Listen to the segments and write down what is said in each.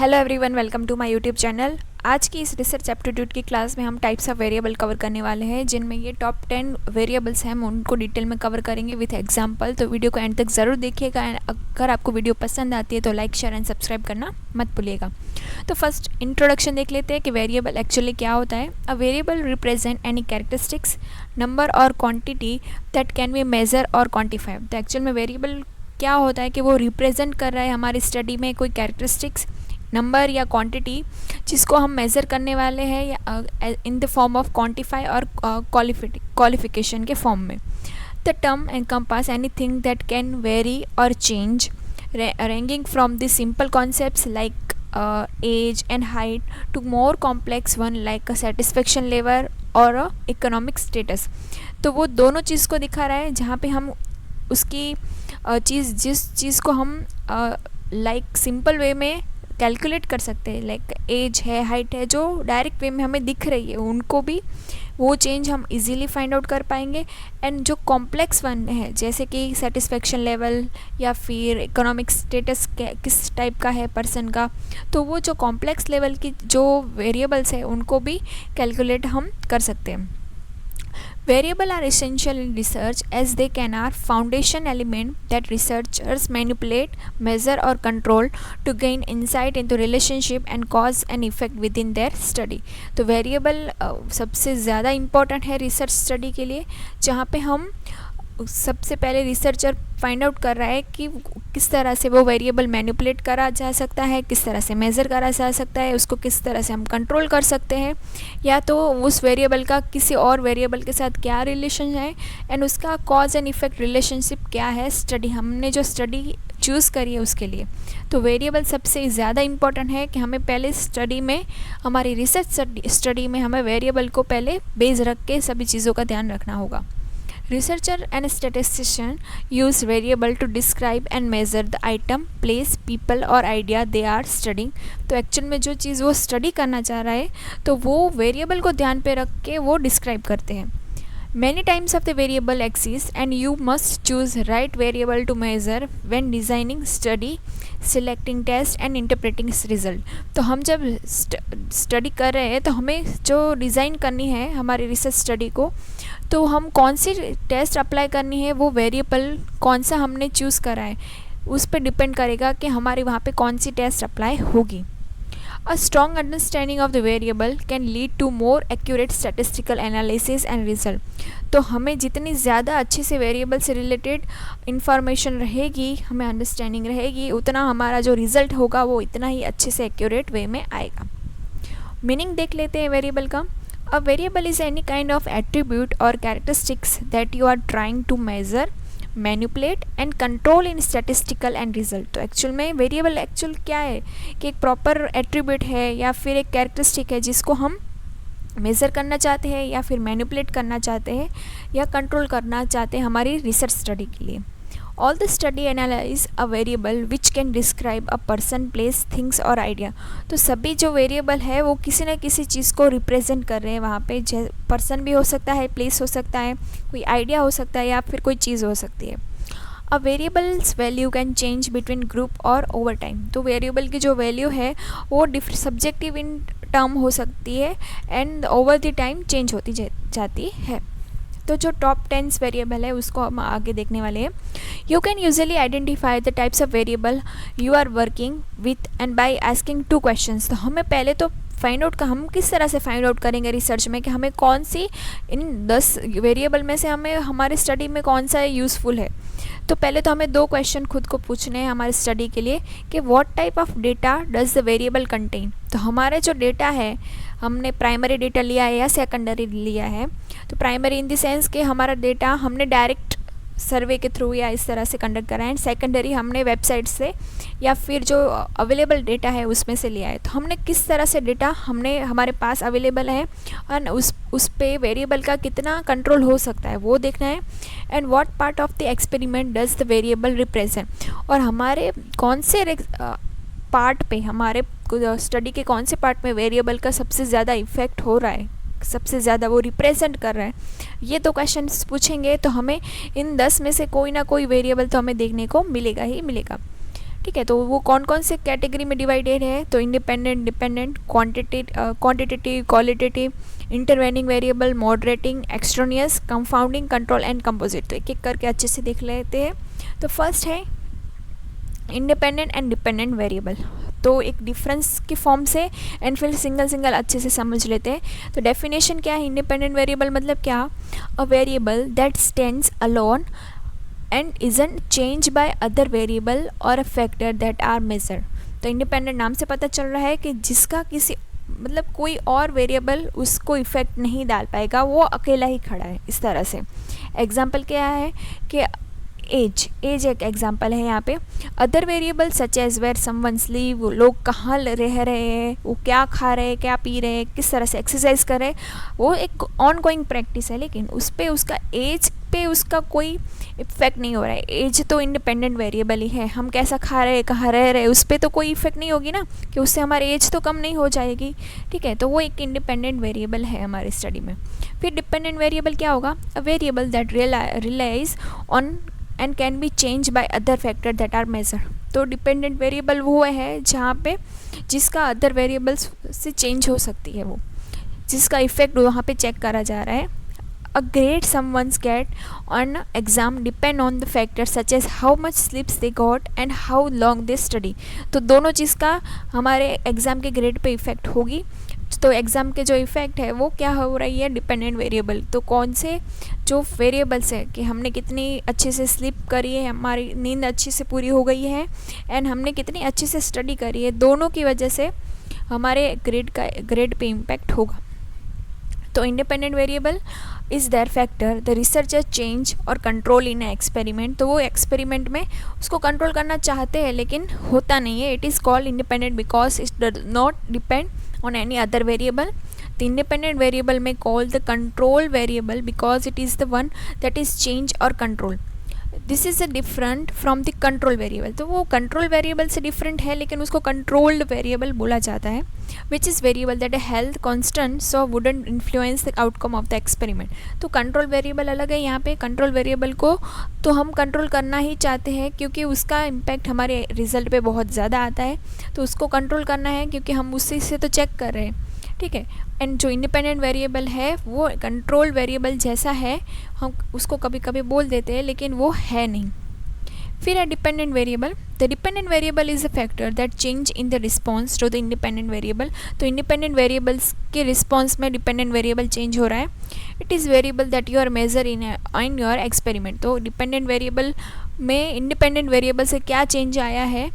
Hello everyone, welcome to my YouTube channel. आज की इस रिसर्च एप्टीट्यूड की क्लास में हम टाइप्स ऑफ वेरिएबल कवर करने वाले हैं, जिनमें ये टॉप 10 वेरिएबल्स हैं, हम उनको डिटेल में कवर करेंगे विथ एग्जांपल। तो वीडियो को एंड तक ज़रूर देखिएगा एंड अगर आपको वीडियो पसंद आती है तो लाइक, शेयर एंड सब्सक्राइब करना मत भूलिएगा। तो फर्स्ट इंट्रोडक्शन देख लेते हैं कि वेरिएबल एक्चुअली क्या होता है। A variable represent any characteristics, number और quantity that can be measure और क्वान्टिफाई। तो एक्चुअल में वेरिएबल क्या होता है कि वो रिप्रेजेंट कर रहा है हमारी स्टडी में कोई कैरेक्टरिस्टिक्स, नंबर या क्वांटिटी जिसको हम मेज़र करने वाले हैं या in the form of quantify और क्वालिफिकेशन के फॉर्म में। The term encompass anything that can vary और change ranging from the simple concepts like age and height to more complex one like a satisfaction level और economic status। तो वो दोनों चीज़ को दिखा रहा है जहाँ पे हम उसकी जिस चीज़ को हम लाइक सिंपल वे में कैलकुलेट कर सकते हैं, लाइक एज है, हाइट है, जो डायरेक्ट वे में हमें दिख रही है, उनको भी वो चेंज हम इजीली फाइंड आउट कर पाएंगे। एंड जो कॉम्प्लेक्स वन है जैसे कि सेटिस्फेक्शन लेवल या फिर इकोनॉमिक स्टेटस किस टाइप का है पर्सन का, तो वो जो कॉम्प्लेक्स लेवल की जो वेरिएबल्स है उनको भी कैलकुलेट हम कर सकते हैं। Variables are essential in research as they can are foundation element that researchers manipulate, measure or control to gain insight into relationship and cause and effect within their study। तो variable सबसे ज़्यादा important है research study के लिए, जहाँ पे हम सबसे पहले रिसर्चर फाइंड आउट कर रहा है कि किस तरह से वो वेरिएबल मैनिपुलेट करा जा सकता है, किस तरह से मेज़र करा जा सकता है, उसको किस तरह से हम कंट्रोल कर सकते हैं, या तो उस वेरिएबल का किसी और वेरिएबल के साथ क्या रिलेशन है एंड उसका कॉज एंड इफ़ेक्ट रिलेशनशिप क्या है स्टडी हमने जो स्टडी चूज़ करी है उसके लिए। तो वेरिएबल सबसे ज़्यादा इम्पॉर्टेंट है कि हमें पहले स्टडी में, हमारी रिसर्च स्टडी में हमें वेरिएबल को पहले बेस रख के सभी चीज़ों का ध्यान रखना होगा। Researcher and statistician use variable to describe and measure the item, place, people और idea they are studying। तो एक्चुअल में जो चीज़ वो स्टडी करना चाह रहा है तो वो वेरिएबल को ध्यान पे रख के वो डिस्क्राइब करते हैं। Many times of the variable exist and you must choose right variable to measure when designing study, selecting test and interpreting result। तो हम जब स्टडी कर रहे हैं तो हमें जो डिज़ाइन करनी है हमारी रिसर्च स्टडी को, तो हम कौन सी टेस्ट अप्लाई करनी है, वो वेरिएबल कौन सा हमने चूज़ करा है उस पर डिपेंड करेगा कि हमारे वहाँ पे कौन सी टेस्ट अप्लाई होगी। A strong understanding of the variable can lead to more accurate statistical analysis and result। तो हमें जितनी ज़्यादा अच्छे से वेरिएबल से रिलेटेड इंफॉर्मेशन रहेगी, हमें अंडरस्टैंडिंग रहेगी, उतना हमारा जो रिज़ल्ट होगा वो इतना ही अच्छे से एक्यूरेट वे में आएगा। मीनिंग देख लेते हैं वेरिएबल का। A variable is any kind of attribute or characteristics that you are trying to measure, manipulate and control in statistical and result. तो एक्चुअल में वेरिएबल एक्चुअल क्या है कि एक प्रॉपर एट्रीब्यूट है या फिर एक कैरेक्टरिस्टिक है जिसको हम मेज़र करना चाहते हैं या फिर मैनिपुलेट करना चाहते हैं या कंट्रोल करना चाहते हैं हमारी रिसर्च स्टडी के लिए। All the study analyse a variable which can describe a person, place, things और आइडिया। तो सभी जो वेरिएबल है वो किसी न किसी चीज़ को रिप्रेजेंट कर रहे हैं वहाँ पे। पर्सन भी हो सकता है, प्लेस हो सकता है, कोई आइडिया हो सकता है या फिर कोई चीज़ हो सकती है। A variable's value can change between group और ओवर टाइम। तो वेरिएबल की जो वैल्यू है वो सब्जेक्टिव इन टर्म हो सकती है and over the time change होती जाती है। तो जो टॉप 10 वेरिएबल है उसको हम आगे देखने वाले हैं। You can usually identify the types of variable you are working with and by asking 2 questions. तो हमें पहले तो फाइंड आउट हम किस तरह से फाइंड आउट करेंगे रिसर्च में कि हमें कौन सी इन 10 वेरिएबल में से हमें हमारे स्टडी में कौन सा यूज़फुल है। तो पहले तो हमें 2 क्वेश्चन खुद को पूछने हैं हमारे स्टडी के लिए कि what type of data does the variable contain. तो हमारे जो डेटा है हमने प्राइमरी डेटा लिया है या सेकेंडरी लिया है। तो प्राइमरी इन द सेंस कि हमारा डेटा हमने डायरेक्ट सर्वे के थ्रू या इस तरह से कंडक्ट करा है, एंड सेकेंडरी हमने वेबसाइट से या फिर जो अवेलेबल डेटा है उसमें से लिया है। तो हमने किस तरह से डेटा हमारे पास अवेलेबल है और उस पे वेरिएबल का कितना कंट्रोल हो सकता है वो देखना है। And what part of the experiment does the variable represent. और हमारे कौन से पार्ट पे, हमारे स्टडी के कौन से पार्ट में वेरिएबल का सबसे ज़्यादा इफेक्ट हो रहा है, सबसे ज़्यादा वो रिप्रेजेंट कर रहा है, ये 2 क्वेश्चंस पूछेंगे तो हमें इन 10 में से कोई ना कोई वेरिएबल तो हमें देखने को मिलेगा ही मिलेगा। ठीक है, तो वो कौन कौन से कैटेगरी में डिवाइडेड है, तो independent, dependent, quantitative, qualitative, intervening variable, moderating, extraneous, confounding, control and composite. तो एक एक करके अच्छे से देख लेते हैं। तो फर्स्ट है इंडिपेंडेंट एंड डिपेंडेंट वेरिएबल। तो एक डिफरेंस की फॉर्म से एंड फिर सिंगल सिंगल अच्छे से समझ लेते हैं। तो डेफिनेशन क्या है, इंडिपेंडेंट वेरिएबल मतलब क्या, a variable that stands alone and isn't change by other variable और a factor that are measured. तो इंडिपेंडेंट नाम से पता चल रहा है कि जिसका किसी मतलब कोई और वेरिएबल उसको इफेक्ट नहीं डाल पाएगा, वो अकेला ही खड़ा है, इस तरह से। एग्जाम्पल क्या है कि एज एक एग्जाम्पल है यहाँ पे। Other variable such as where someone sleeve, वो लोग कहाँ रह रहे हैं, वो क्या खा रहे हैं, क्या पी रहे हैं, किस तरह से एक्सरसाइज कर रहे हैं, वो एक ऑन गोइंग प्रैक्टिस है, लेकिन उस पर उसका एज पे उसका कोई इफेक्ट नहीं हो रहा है। एज तो इंडिपेंडेंट वेरिएबल ही है, हम कैसा खा रहे हैं, कहाँ रह रहे हैं, उस पर तो कोई इफेक्ट नहीं होगी ना, कि उससे हमारी एज तो कम नहीं हो जाएगी। ठीक है, तो वो एक इंडिपेंडेंट वेरिएबल है हमारी स्टडी में। फिर डिपेंडेंट वेरिएबल क्या होगा, a variable that relies on and can be change by other factor that are measure. तो डिपेंडेंट वेरिएबल वो है जहाँ पे जिसका अदर वेरिएबल्स से चेंज हो सकती है, वो जिसका इफेक्ट वहाँ पे चेक करा जा रहा है। A grade someone's get on exam depend on the factor such as how much slips they got and how long they study. तो दोनों चीज़ का हमारे एग्ज़ाम के ग्रेड पे इफेक्ट होगी। तो एग्ज़ाम के जो इफ़ेक्ट है वो क्या हो रही है, डिपेंडेंट वेरिएबल। तो कौन से जो वेरिएबल्स है कि हमने कितनी अच्छे से स्लीप करी है, हमारी नींद अच्छे से पूरी हो गई है, एंड हमने कितनी अच्छे से स्टडी करी है, दोनों की वजह से हमारे ग्रेड पे इम्पैक्ट होगा। तो independent variable is there factor the researcher change और कंट्रोल इन एक्सपेरिमेंट। तो वो एक्सपेरिमेंट में उसको कंट्रोल करना चाहते हैं लेकिन होता नहीं है। It is called independent because it does not depend on any other variable. The independent variable may call the control variable because it is the one that is change or control. This is a different from the control variable. तो वो control variable से different है लेकिन उसको controlled variable बोला जाता है, which is variable that a health constant so wouldn't influence the outcome of the experiment. तो control variable अलग है। यहाँ पे control variable को तो हम कंट्रोल करना ही चाहते हैं क्योंकि उसका इम्पैक्ट हमारे रिजल्ट पे बहुत ज़्यादा आता है, तो उसको कंट्रोल करना है क्योंकि हम उसी से तो चेक कर रहे हैं। ठीक है, एंड जो इंडिपेंडेंट वेरिएबल है वो कंट्रोल वेरिएबल जैसा है, हम उसको कभी कभी बोल देते हैं लेकिन वो है नहीं। फिर है dependent variable. The dependent variable is a factor that change in the response to the independent variable. तो इंडिपेंडेंट वेरिएबल्स के रिस्पॉन्स में डिपेंडेंट वेरिएबल चेंज हो रहा है। It is variable that you are measure in your experiment. तो dependent variable में independent variable से क्या चेंज आया है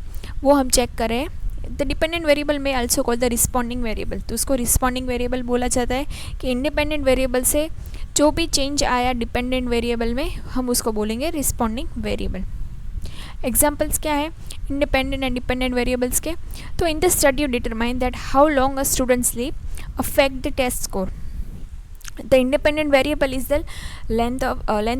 वो हम चेक करें। द डिपेंडेंट वेरिएबल में also call the responding variable. तो उसको रिस्पॉन्डिंग वेरिएबल बोला जाता है कि इंडिपेंडेंट वेरिएबल से जो भी चेंज आया डिपेंडेंट वेरिएबल में हम उसको बोलेंगे रिस्पॉन्डिंग वेरिएबल। एग्जाम्पल्स क्या है इंडिपेंडेंट एंड डिपेंडेंट वेरिएबल्स के। तो in the study you determine that how long a student sleep affect the test score. The independent variable is the length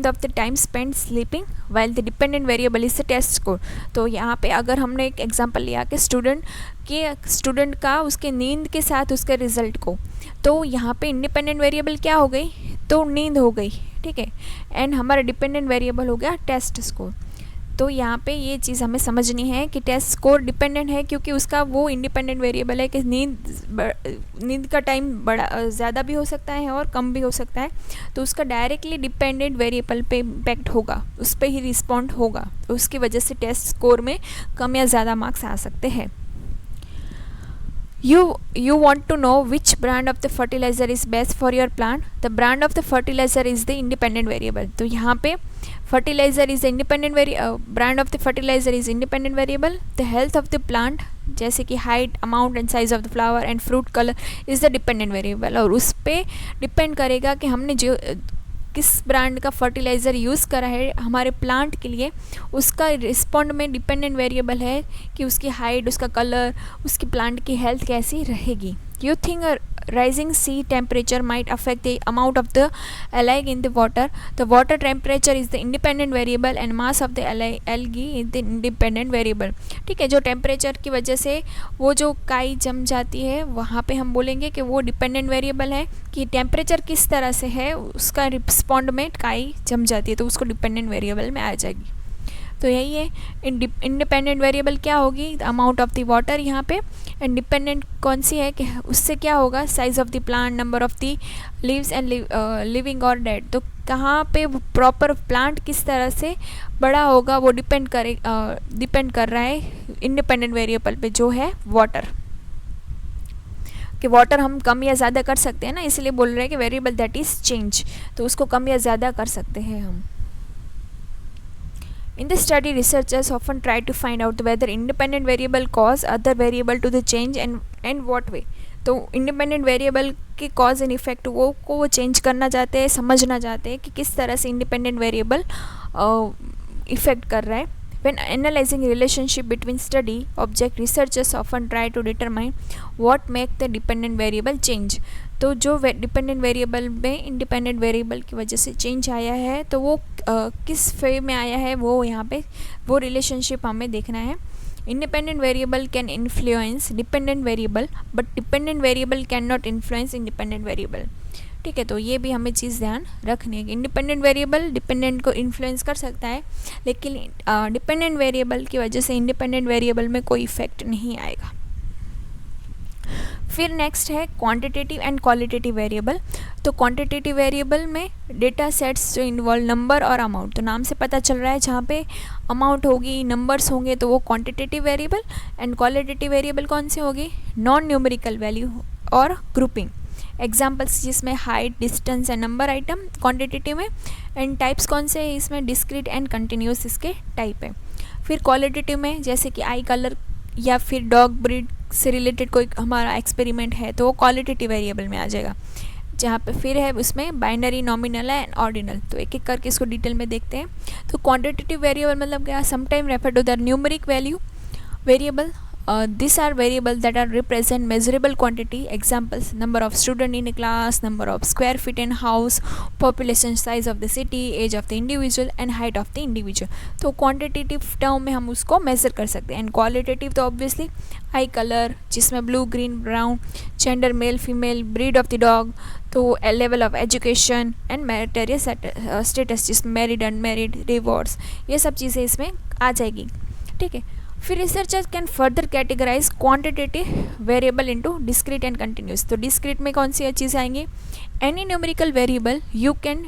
of the time spent sleeping while the dependent variable is the test score. तो यहाँ पे अगर हमने एक example लिया कि student का उसके नींद के साथ उसके रिजल्ट को, तो यहाँ पे इंडिपेंडेंट वेरिएबल क्या हो गई, तो नींद हो गई। ठीक है, एंड हमारा डिपेंडेंट वेरिएबल हो गया टेस्ट स्कोर। तो यहाँ पे ये चीज़ हमें समझनी है कि टेस्ट स्कोर डिपेंडेंट है क्योंकि उसका वो इंडिपेंडेंट वेरिएबल है कि नींद का टाइम बड़ा ज़्यादा भी हो सकता है और कम भी हो सकता है, तो उसका डायरेक्टली डिपेंडेंट वेरिएबल पे इम्पैक्ट होगा, उस पर ही रिस्पॉन्ड होगा, उसकी वजह से टेस्ट स्कोर में कम या ज़्यादा मार्क्स आ सकते हैं। You want to know which brand of the fertilizer is best for your plant. The brand of the fertilizer is the independent variable. तो यहाँ पे fertilizer is the independent brand of the fertilizer is independent variable. The health of the plant जैसे कि height, amount and size of the flower and fruit color is the dependent variable. और उस पर depend करेगा कि हमने जो किस ब्रांड का फर्टिलाइज़र यूज़ करा है हमारे प्लांट के लिए, उसका रिस्पॉन्ड में डिपेंडेंट वेरिएबल है कि उसकी हाइट, उसका कलर, उसकी प्लांट की हेल्थ कैसी रहेगी। You think rising sea temperature might affect the amount of the algae in the water. The water temperature is the independent variable and mass of the algae is the independent variable. ठीक है, जो temperature की वजह से वो जो काई जम जाती है वहाँ पे हम बोलेंगे कि वो डिपेंडेंट वेरिएबल है कि टेम्परेचर किस तरह से है उसका रिस्पॉन्ड में काई जम जाती है, तो उसको डिपेंडेंट वेरिएबल में आ जाएगी। तो यही है। इंडिपेंडेंट वेरिएबल क्या होगी, अमाउंट ऑफ द वाटर यहाँ पे। एंड डिपेंडेंट कौन सी है कि उससे क्या होगा, size of the plant, number of the leaves and living और डेड। तो कहाँ पे प्रॉपर प्लांट किस तरह से बड़ा होगा वो डिपेंड कर रहा है इंडिपेंडेंट वेरिएबल पे, जो है वाटर। कि वाटर हम कम या ज़्यादा कर सकते हैं ना, इसलिए बोल रहे हैं कि वेरिएबल दैट इज़ चेंज, तो उसको कम या ज़्यादा कर सकते हैं हम। In this study, researchers often try to find out whether independent variable cause other variable to the change and what way. तो इंडिपेंडेंट वेरिएबल के कॉज एंड इफेक्ट वो चेंज करना चाहते हैं, समझना चाहते हैं कि किस तरह से इंडिपेंडेंट वेरिएबल इफेक्ट कर रहा है। When analyzing relationship between study object, researchers often try to determine what make the dependent variable change. तो जो डिपेंडेंट वेरिएबल में इंडिपेंडेंट वेरिएबल की वजह से चेंज आया है, तो वो किस वे में आया है, वो यहाँ पे वो रिलेशनशिप हमें देखना है। Independent variable can influence dependent variable, but dependent variable can not influence independent variable. ठीक है, तो ये भी हमें चीज़ ध्यान रखनी है कि इंडिपेंडेंट वेरिएबल डिपेंडेंट को इन्फ्लुएंस कर सकता है, लेकिन डिपेंडेंट वेरिएबल की वजह से इंडिपेंडेंट वेरिएबल में कोई इफेक्ट नहीं आएगा। फिर नेक्स्ट है क्वांटिटेटिव एंड क्वालिटेटिव वेरिएबल। तो क्वांटिटेटिव वेरिएबल में डेटा सेट्स जो इन्वॉल्व नंबर और अमाउंट, तो नाम से पता चल रहा है जहाँ पे अमाउंट होगी, नंबर्स होंगे, तो वो quantitative variable. And qualitative variable कौन से होगी, नॉन न्यूमेरिकल वैल्यू और ग्रुपिंग। एग्जाम्पल्स जिसमें height, distance and number item quantitative में। एंड टाइप्स कौन से हैं इसमें, डिस्क्रीट एंड कंटिन्यूस इसके टाइप है। फिर क्वालिटेटिव में जैसे कि आई कलर या फिर डॉग ब्रीड से रिलेटेड कोई हमारा एक्सपेरिमेंट है, तो वो क्वालिटेटिव वेरिएबल में आ जाएगा। जहाँ पे फिर है उसमें बाइनरी, नॉमिनल एंड ऑर्डिनल। तो एक एक करके इसको डिटेल में देखते हैं। तो क्वांटिटेटिव वेरिएबल मतलब क्या, sometime refer to the numeric value variable. These are variables that are represent measurable quantity. Examples: number of student in a class, number of square feet in house, population size of the city, age of the individual and height of the individual. तो quantitative term में हम उसको measure कर सकते हैं। and qualitative तो obviously eye color जिसमें blue, green, brown, gender male, female, breed of the dog, तो level of education and marital status जिसमें married, unmarried, divorce, ये सब चीज़ें इसमें आ जाएगी। ठीक है, फिर researchers can further categorise quantitative variable into discrete and continuous. तो डिस्क्रीट में कौन सी चीज़ें आएंगी, any numerical variable you can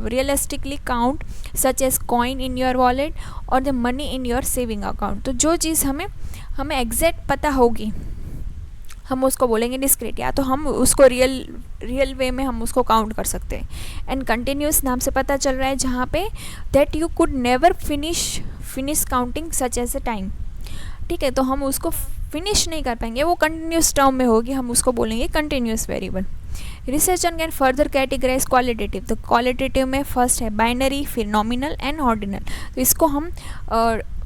realistically count such as coin in your wallet और the money in your saving account. तो जो चीज़ हमें एग्जैक्ट पता होगी हम उसको बोलेंगे डिस्क्रीट, या तो हम उसको रियल वे में हम उसको काउंट कर सकते हैं। एंड कंटिन्यूस नाम से पता चल रहा है जहाँ पे that you could never finish counting such as a time. ठीक है, तो हम उसको फिनिश नहीं कर पाएंगे, वो कंटिन्यूस टर्म में होगी, हम उसको बोलेंगे continuous variable. Researcher can further categorize qualitative. तो क्वालिटेटिव में फर्स्ट है बाइनरी, फिर नॉमिनल एंड ऑर्डिनल। तो इसको हम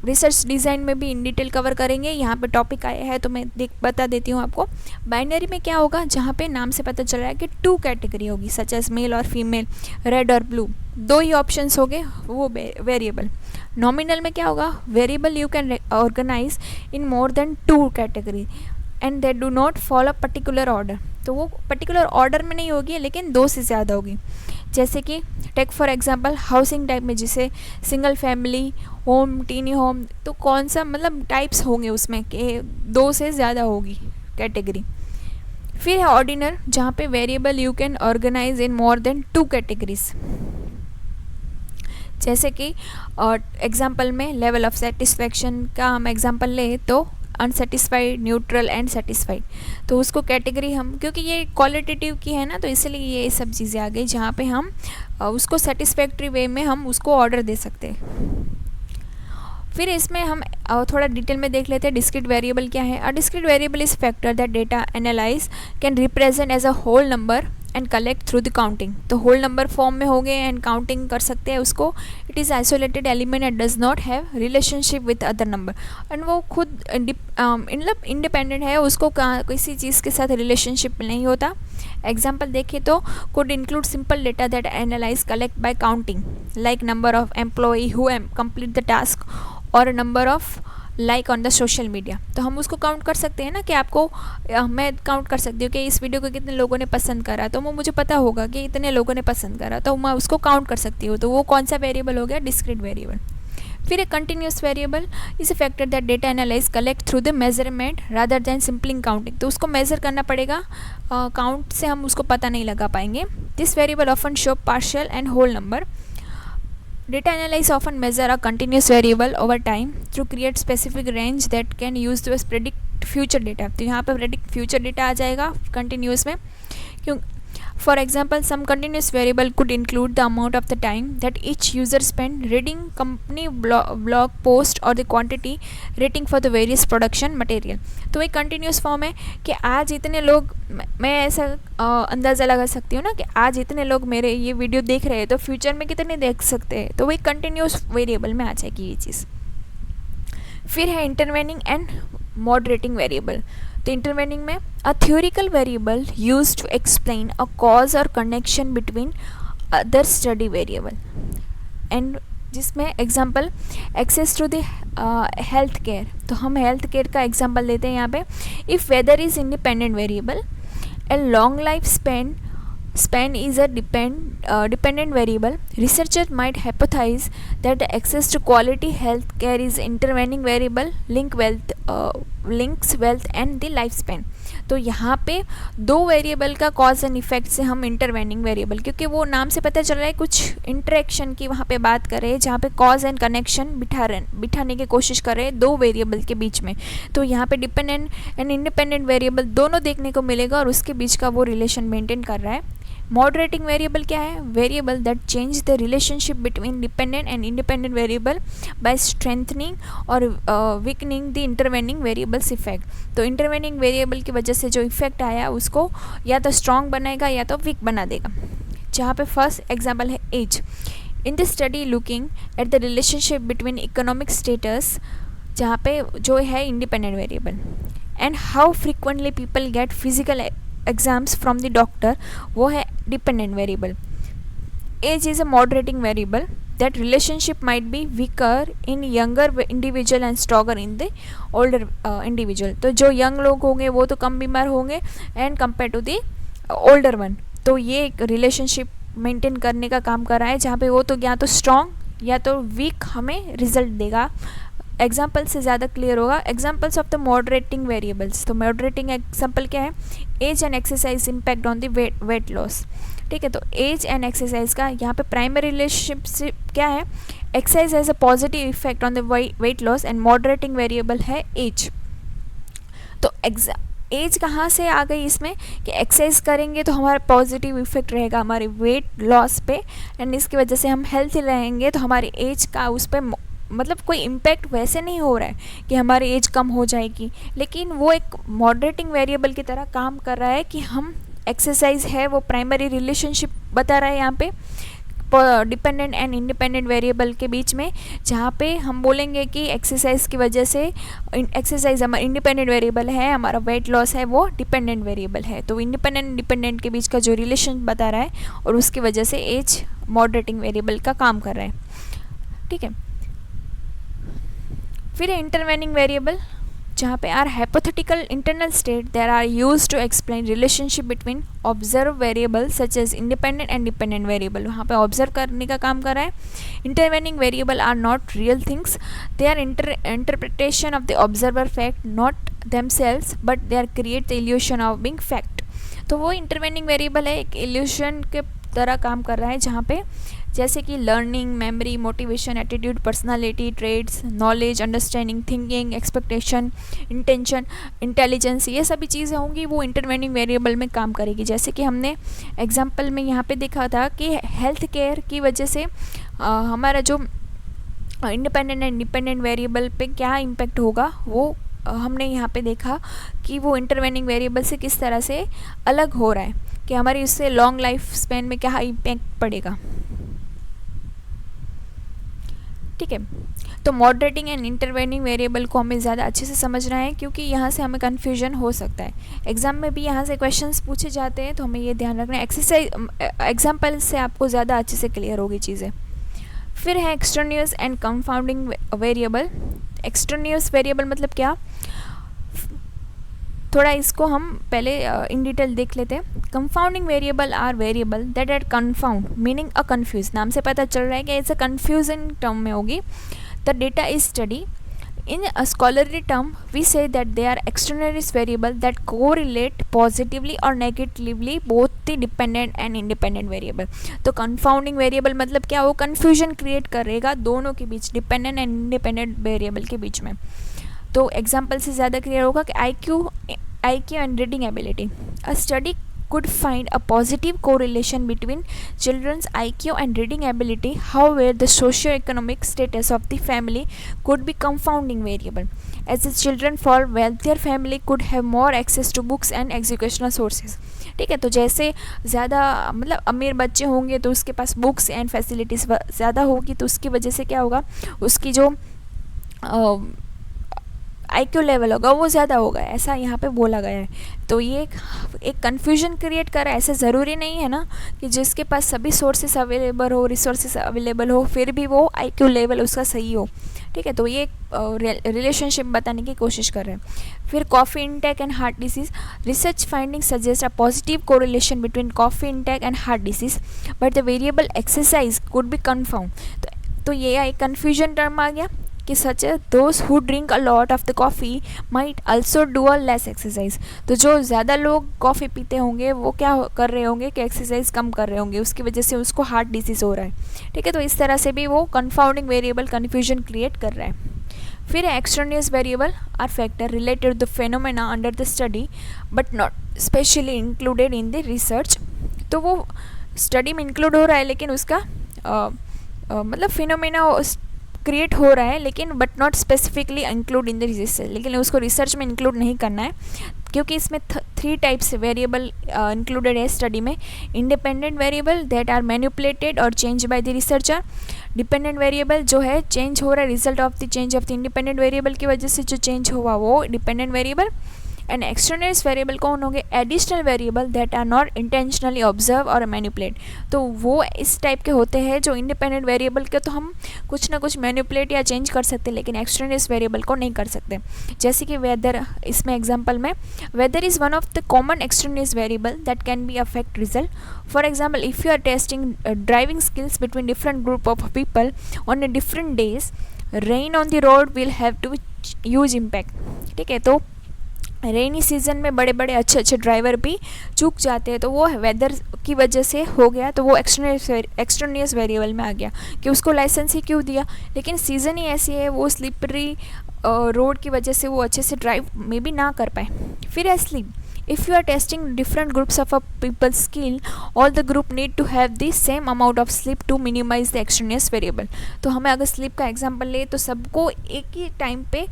रिसर्च डिज़ाइन में भी इन डिटेल कवर करेंगे। यहाँ पे टॉपिक आया है तो मैं बता देती हूँ आपको। बाइनरी में क्या होगा, जहाँ पे नाम से पता चल रहा है कि 2 कैटेगरी होगी सच एज मेल और फीमेल, रेड और ब्लू, 2 ही ऑप्शंस हो गए, वो वेरिएबल। नॉमिनल में क्या होगा, variable you can organize in more than 2 category and they do not follow particular order. तो वो पर्टिकुलर ऑर्डर में नहीं होगी, लेकिन 2 से ज़्यादा होगी। जैसे कि take for example housing type में, जिसे single family, home, tiny home, तो कौन सा मतलब टाइप्स होंगे उसमें कि 2 से ज़्यादा होगी कैटेगरी। फिर है ऑर्डिनल, जहाँ पे variable you can organize in more than 2 categories. जैसे कि एग्जांपल में लेवल ऑफ सेटिस्फैक्शन का हम एग्जांपल ले तो अनसेटिस्फाइड, न्यूट्रल एंड सेटिस्फाइड। तो उसको कैटेगरी हम, क्योंकि ये क्वालिटेटिव की है ना, तो इसलिए ये सब चीज़ें आ गई जहाँ पे हम उसको सेटिस्फैक्ट्री वे में हम उसको ऑर्डर दे सकते हैं। फिर इसमें हम थोड़ा डिटेल में देख लेते हैं डिस्क्रीट वेरिएबल क्या है। A discrete variable is factor that data analyze can represent as a whole number and collect through the counting. तो होल नंबर फॉर्म में हो गए एंड काउंटिंग कर सकते हैं उसको। It is isolated element and does not have relationship with other number. And वो खुद मतलब इंडिपेंडेंट है, उसको किसी चीज़ के साथ रिलेशनशिप नहीं होता। एग्जाम्पल देखें तो could include simple data that analyse collect by counting, like number of employee who complete the task और number of like on the social media. तो हम उसको काउंट कर सकते हैं ना, कि आपको मैं काउंट कर सकती हूँ कि इस वीडियो को कितने लोगों ने पसंद करा, तो वो मुझे पता होगा कि इतने लोगों ने पसंद करा, तो मैं उसको काउंट कर सकती हूँ। तो वो कौन सा वेरिएबल हो गया, डिस्क्रीट वेरिएबल। फिर एक continuous variable is a factor that data analyse collect through the measurement rather than sampling counting. तो उसको मेजर करना पड़ेगा, काउंट से हम उसको पता नहीं लगा पाएंगे। This variable often show partial and whole number. Data analysis often measure a continuous variable over time to create specific range that can use to predict future data। तो यहाँ पे predict future data आ जाएगा continuous में, क्यों? For example, some continuous variable could include the amount of the time that each user spent reading company blog post or the quantity rating for the various production material। तो एक continuous form है कि आज इतने लोग, मैं ऐसा अंदाज़ा लगा सकती हूँ ना कि आज इतने लोग मेरे ये वीडियो देख रहे हैं, तो फ्यूचर में कितने देख सकते हैं, तो वो एक continuous वेरिएबल में आ जाएगी ये चीज़। फिर है इंटरवेनिंग एंड मॉडरेटिंग वेरिएबल। तो इंटरवेनिंग में a theoretical variable use to explain a cause और connection between other study variable, and जिसमें example access to the health care. तो हम हेल्थ केयर का एग्जांपल लेते हैं यहाँ पे। If weather is independent variable and long life span is a dependent variable, researchers might hypothesize that the access to quality health care is intervening variable links wealth and the lifespan। तो यहाँ पे दो variable का cause and effect से हम intervening variable, क्योंकि वो नाम से पता चल रहा है कुछ इंटरेक्शन की वहाँ पे बात कर रहे हैं, जहाँ पे कॉज एंड कनेक्शन बिठाने की कोशिश कर रहे हैं दो वेरिएबल के बीच में। तो यहाँ पे डिपेंडेंट एंड इंडिपेंडेंट वेरिएबल दोनों देखने को मिलेगा और उसके बीच का वो रिलेशन मेंटेन कर रहा है। मॉडरेटिंग वेरिएबल क्या है? Variable that change the relationship between dependent and independent variable by strengthening और weakening the intervening variable's effect. तो इंटरवेनिंग वेरिएबल की वजह से जो इफेक्ट आया उसको या तो स्ट्रॉन्ग बनाएगा या तो वीक बना देगा। जहाँ पे फर्स्ट एग्जाम्पल है age. In the study looking at the relationship between economic status, जहाँ पे जो है independent variable, and how frequently people get physical exams from the doctor, वो है dependent variable. Age is a moderating variable that relationship might be weaker in younger individual and stronger in the older individual. तो जो young लोग होंगे वो तो कम बीमार होंगे and compare to the older one. तो ये एक रिलेशनशिप मेंटेन करने का काम कर रहा है, जहाँ पे वो तो या तो स्ट्रॉन्ग या तो वीक हमें रिजल्ट देगा। एग्जाम्पल से ज़्यादा क्लियर होगा। Examples of the moderating variables. तो मॉडरेटिंग एग्जाम्पल क्या है? Age and exercise impact on the weight loss. ठीक है, तो एज एंड एक्सरसाइज का यहाँ पे प्राइमरी रिलेशनशिप क्या है? Exercise has a positive effect on the weight loss and moderating variable है एज। तो एज कहाँ से आ गई इसमें कि एक्सरसाइज करेंगे तो हमारा पॉजिटिव इफेक्ट रहेगा हमारे वेट लॉस पे, एंड इसकी वजह से हम हेल्थी रहेंगे तो हमारी एज का उस पर मतलब कोई इम्पैक्ट वैसे नहीं हो रहा है कि हमारी एज कम हो जाएगी, लेकिन वो एक मॉडरेटिंग वेरिएबल की तरह काम कर रहा है कि हम एक्सरसाइज है वो प्राइमरी रिलेशनशिप बता रहा है यहाँ पे डिपेंडेंट एंड इंडिपेंडेंट वेरिएबल के बीच में, जहाँ पे हम बोलेंगे कि एक्सरसाइज की वजह से एक्सरसाइज हमारा इंडिपेंडेंट वेरिएबल है, हमारा वेट लॉस है वो डिपेंडेंट वेरिएबल है। तो इंडिपेंडेंट इंडिपेंडेंट के बीच का जो रिलेशन बता रहा है और उसकी वजह से एज मॉडरेटिंग वेरिएबल का काम कर रहा है। ठीक है, फिर इंटरवेनिंग वेरिएबल, जहाँ पे are hypothetical internal state there are use to explain relationship between observe variable such as independent and dependent variable. वहाँ पे ऑब्जर्व करने का काम कर रहा है। Intervening variable are not real things, they are interpretation of the observer fact not themselves but they are create the illusion of being fact. तो वो इंटरवेनिंग वेरिएबल है, एक इल्यूशन के तरह काम कर रहा है, जहाँ पे जैसे कि learning, memory, motivation, attitude, personality traits, knowledge, understanding, thinking, expectation, intention, intelligence, ये सभी चीज़ें होंगी वो इंटरवेनिंग वेरिएबल में काम करेगी। जैसे कि हमने एग्जांपल में यहाँ पे देखा था कि हेल्थ केयर की वजह से हमारा जो इंडिपेंडेंट एंड डिपेंडेंट वेरिएबल पे क्या इम्पेक्ट होगा, वो हमने यहाँ पे देखा कि वो इंटरवेनिंग वेरिएबल से किस तरह से अलग हो रहा है, कि हमारी उससे लॉन्ग लाइफ स्पेन में क्या इम्पैक्ट पड़ेगा। ठीक है, तो मॉडरेटिंग एंड इंटरवेनिंग वेरिएबल को हमें ज़्यादा अच्छे से समझना है, क्योंकि यहाँ से हमें कन्फ्यूजन हो सकता है। एग्जाम में भी यहाँ से क्वेश्चंस पूछे जाते हैं, तो हमें ये ध्यान रखना है। एक्सरसाइज एग्जाम्पल से आपको ज़्यादा अच्छे से क्लियर होगी चीज़ें। फिर है extraneous and confounding variable. Extraneous variable मतलब क्या, थोड़ा इसको हम पहले इन डिटेल देख लेते हैं। Confounding variable are variable that are confound meaning a confuse. नाम से पता चल रहा है कि ऐसा कन्फ्यूजन टर्म में होगी। The data is study. In a scholarly term, we say that they are extraneous variable that correlate positively or negatively both the dependent and independent variable. तो confounding variable मतलब क्या, वो confusion create करेगा दोनों के बीच, dependent and independent variable के बीच में. तो एग्जाम्पल से ज़्यादा क्लियर होगा कि IQ and reading ability. A study could find a positive correlation between children's IQ and reading ability. However, the socio-economic status of the family could be confounding variable, as the children from wealthier family could have more access to books and educational sources. ठीक है, तो जैसे ज़्यादा मतलब अमीर बच्चे होंगे तो उसके पास बुक्स एंड फैसिलिटीज़ ज़्यादा होगी, तो उसकी वजह से क्या होगा, उसकी जो IQ लेवल होगा वो ज़्यादा होगा, ऐसा यहाँ पे बोला गया है. तो ये एक कन्फ्यूजन क्रिएट कर रहा है. ऐसा ज़रूरी नहीं है ना कि जिसके पास सभी सोर्सेस अवेलेबल हो, रिसोर्सेस अवेलेबल हो, फिर भी वो IQ लेवल उसका सही हो. ठीक है, तो ये रिलेशनशिप बताने की कोशिश कर रहे हैं. फिर coffee intake and heart disease. Research finding suggest a positive correlation between coffee intake and heart disease, but the variable exercise could be confirm. तो ये एक कन्फ्यूजन टर्म आ गया कि such those who drink a lot of the coffee might also do a less exercise. तो जो ज़्यादा लोग कॉफ़ी पीते होंगे वो क्या कर रहे होंगे कि एक्सरसाइज कम कर रहे होंगे, उसकी वजह से उसको हार्ट डिसीज़ हो रहा है. ठीक है, तो इस तरह से भी वो कंफाउंडिंग वेरिएबल कन्फ्यूजन क्रिएट कर रहा है. फिर extraneous variable are factor related to the phenomena under the study but not specially included in the research. तो वो स्टडी में इंक्लूड हो रहा है लेकिन उसका मतलब फिनोमेना क्रिएट हो रहा है, लेकिन but not specifically include in the research, लेकिन उसको रिसर्च में इंक्लूड नहीं करना है, क्योंकि इसमें 3 टाइप्स वेरिएबल इंक्लूडेड है स्टडी में. Independent variable that are manipulated or change by the researcher. Dependent variable जो है चेंज हो रहा है result of the change of the independent variable की वजह से जो चेंज हुआ वो dependent variable. And external variable कौन होंगे, additional variable that are not intentionally observe or manipulate. तो वो इस टाइप के होते हैं जो इंडिपेंडेंट वेरिएबल के तो हम कुछ ना कुछ मैनिपुलेट या चेंज कर सकते हैं, लेकिन एक्सटर्नल वेरिएबल को नहीं कर सकते. जैसे कि वेदर, इसमें एग्जांपल में weather is one of the common external variable that can be affect result. For example, if you are testing driving skills between different group of people on a different days, rain on the road will have to huge impact. ठीक है, तो rainy season में बड़े बड़े अच्छे driver भी चूक जाते हैं, तो वो वेदर की वजह से हो गया, तो वो एक्सटर्नियस वेरिएबल में आ गया कि उसको लाइसेंस ही क्यों दिया, लेकिन सीज़न ही ऐसी है, वो स्लिपरी रोड की वजह से वो अच्छे से ड्राइव में भी ना कर पाए. फिर है sleep. If you are testing different groups of people's skill, all the group need to have the same amount of sleep to minimize the extraneous variable. तो हमें अगर स्लीप का एग्जांपल ले तो सबको एक ही टाइम पे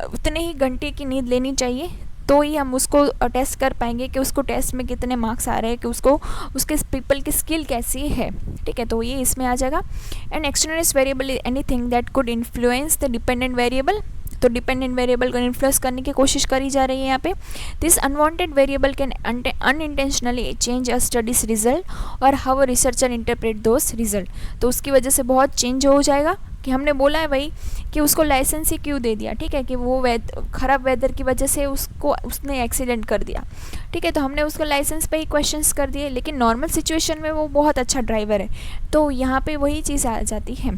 उतने ही घंटे की नींद लेनी चाहिए, तो ही हम उसको टेस्ट कर पाएंगे कि उसको टेस्ट में कितने मार्क्स आ रहे हैं, कि उसको उसके पीपल की स्किल कैसी है. ठीक है, तो ये इसमें आ जाएगा. And external variable is anything that could influence the dependent variable. तो डिपेंडेंट वेरिएबल को इन्फ्लुएंस करने की कोशिश करी जा रही है यहाँ पे. This unwanted variable can unintentionally change a studies result और how a researcher interpret those result. तो उसकी वजह से बहुत चेंज हो जाएगा कि हमने बोला है भाई कि उसको लाइसेंस ही क्यों दे दिया. ठीक है, कि वो ख़राब वेदर की वजह से उसने एक्सीडेंट कर दिया. ठीक है, तो हमने उसको लाइसेंस पे ही क्वेश्चंस कर दिए, लेकिन नॉर्मल सिचुएशन में वो बहुत अच्छा ड्राइवर है, तो यहाँ पे वही चीज़ आ जाती है.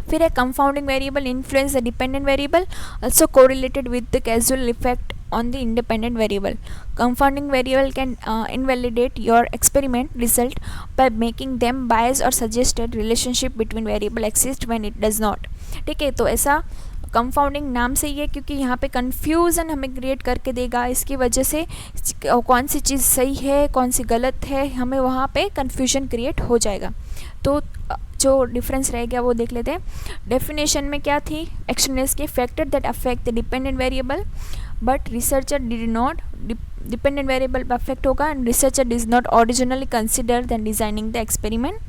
फिर है confounding variable influence the dependent variable also correlated with the causal effect on the independent variable. Confounding variable can invalidate your experiment result by making them biased or suggested relationship between variable exist when it does not. ठीक है, तो ऐसा confounding नाम से ही है क्योंकि यहाँ पे कन्फ्यूज़न हमें क्रिएट करके देगा. इसकी वजह से कौन सी चीज़ सही है कौन सी गलत है, हमें वहाँ पे कन्फ्यूजन क्रिएट हो जाएगा. तो जो डिफरेंस रह गया वो देख लेते हैं. डेफिनेशन में क्या थी, एक्सटर्नल्स के factor that affect the dependent variable but researcher did not. Dependent variable affect होगा and researcher does not originally consider than designing the experiment.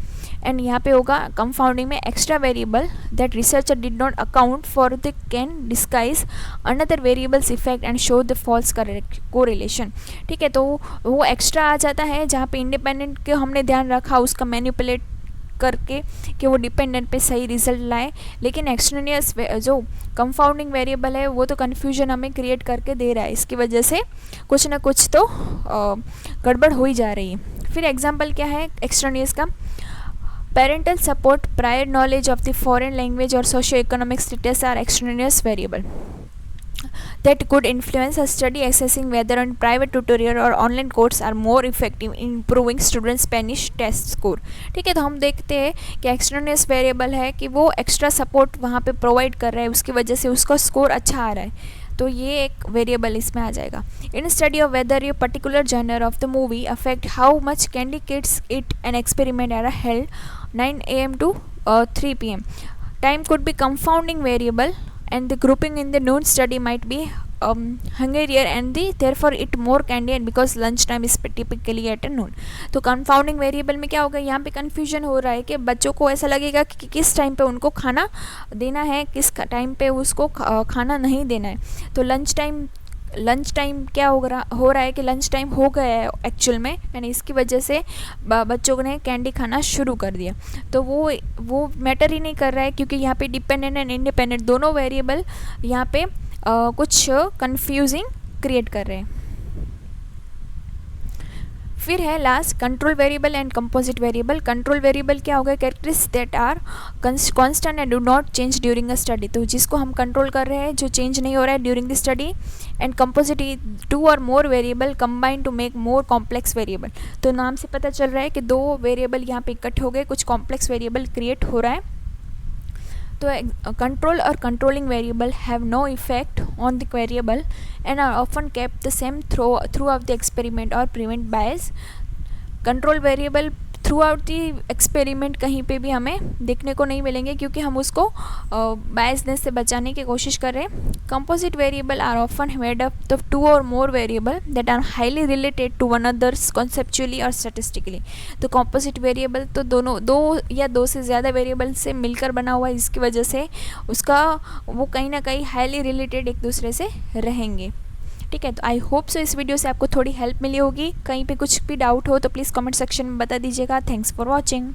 And यहाँ पे होगा कंफाउंडिंग में extra variable that researcher did not account for the can disguise another variables effect and show the false correlation. ठीक है, तो वो extra आ जाता है जहाँ पे इंडिपेंडेंट के हमने ध्यान रखा उसका मैनिपुलेट करके कि वो डिपेंडेंट पे सही रिजल्ट लाए, लेकिन एक्सटर्नियस जो कंफाउंडिंग वेरिएबल है वो तो कन्फ्यूजन हमें क्रिएट करके दे रहा है. इसकी वजह से कुछ ना कुछ तो गड़बड़ हो ही जा रही है. फिर एग्जांपल क्या है एक्सटर्नियस का. Parental support, prior knowledge of the foreign language or socio-economic status are extraneous variable that could influence a study, assessing whether on private tutorial or online course are more effective in improving student Spanish test score. ठीक है, तो हम देखते हैं कि एक्सटर्नेस variable है कि वो एक्स्ट्रा सपोर्ट वहाँ पे प्रोवाइड कर रहा है, उसकी वजह से उसका स्कोर अच्छा आ रहा है, तो ये एक वेरिएबल इसमें आ जाएगा. इन स्टडी ऑफ वेदर ये particular genre of the movie affect how much candy kids eat an experiment are held 9 AM to 3 PM. Time could be confounding variable and the grouping in the noon study might be hungrier and therefore eat more candy and because lunch time is typically at noon. तो confounding variable में क्या होगा, यहाँ पे confusion हो रहा है कि बच्चों को ऐसा लगेगा कि किस टाइम पे उनको खाना देना है, किस टाइम पे उसको खाना नहीं देना है. तो लंच टाइम क्या हो रहा है कि लंच टाइम हो गया है एक्चुअल में, यानी इसकी वजह से बच्चों ने कैंडी खाना शुरू कर दिया. तो वो मैटर ही नहीं कर रहा है, क्योंकि यहाँ पे डिपेंडेंट एंड इंडिपेंडेंट दोनों वेरिएबल यहाँ पे कुछ कंफ्यूजिंग क्रिएट कर रहे हैं. फिर है last control variable and composite variable. Control variable क्या होगा, characteristics that are constant and do not change during a study, तो जिसको हम कंट्रोल कर रहे हैं जो चेंज नहीं हो रहा है during the study. And composite 2 or more variable combine to make more complex variable. तो नाम से पता चल रहा है कि 2 वेरिएबल यहाँ पे इकट्ठे हो गए, कुछ कॉम्प्लेक्स वेरिएबल क्रिएट हो रहा है. तो कंट्रोल और controlling variable have no effect on the variable and are often kept the same throughout the experiment or prevent bias. Control variable through out the experiment कहीं पे भी हमें देखने को नहीं मिलेंगे, क्योंकि हम उसको बायसनेस से बचाने की कोशिश कर रहे हैं. Composite variable are often made up of 2 or more variable that are highly related to one others conceptually or statistically. तो कंपोजिट वेरिएबल तो दो या दो से ज़्यादा वेरिएबल से मिलकर बना हुआ है, इसकी वजह से उसका वो कहीं ना कहीं हाईली रिलेटेड एक दूसरे से रहेंगे. ठीक है, तो आई होप सो इस वीडियो से आपको थोड़ी हेल्प मिली होगी. कहीं पे कुछ भी डाउट हो तो प्लीज़ कमेंट सेक्शन में बता दीजिएगा. Thanks for watching.